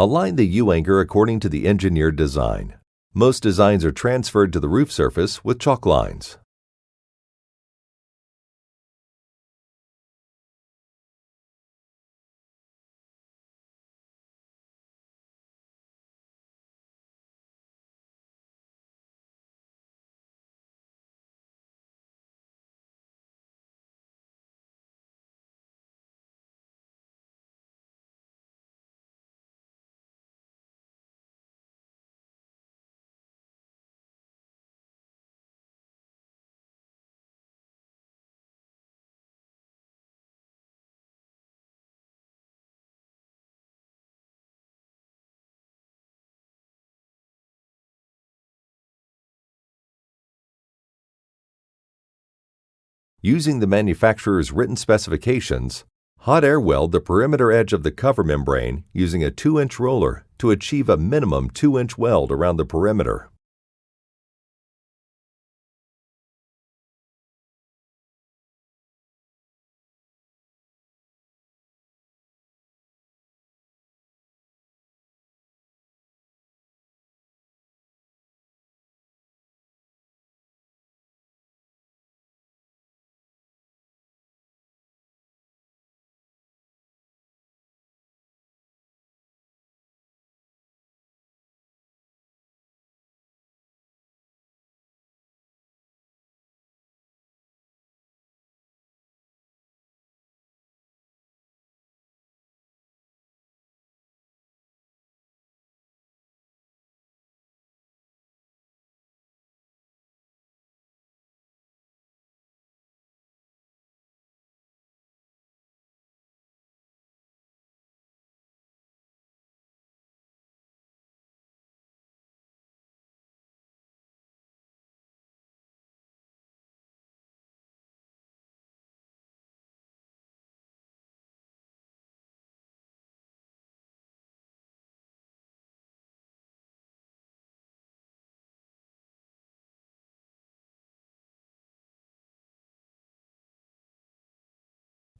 Align the U-anchor according to the engineered design. Most designs are transferred to the roof surface with chalk lines. Using the manufacturer's written specifications, hot air weld the perimeter edge of the cover membrane using a 2-inch roller to achieve a minimum 2-inch weld around the perimeter.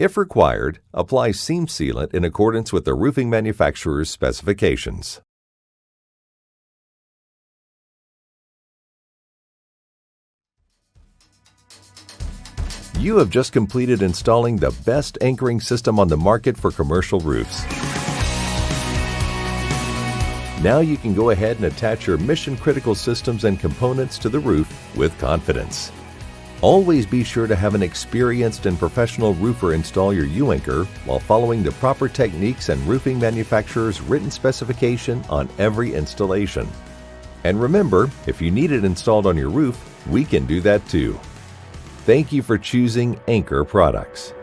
If required, apply seam sealant in accordance with the roofing manufacturer's specifications. You have just completed installing the best anchoring system on the market for commercial roofs. Now you can go ahead and attach your mission-critical systems and components to the roof with confidence. Always be sure to have an experienced and professional roofer install your U-anchor while following the proper techniques and roofing manufacturer's written specification on every installation. And remember, if you need it installed on your roof, we can do that too. Thank you for choosing Anchor Products.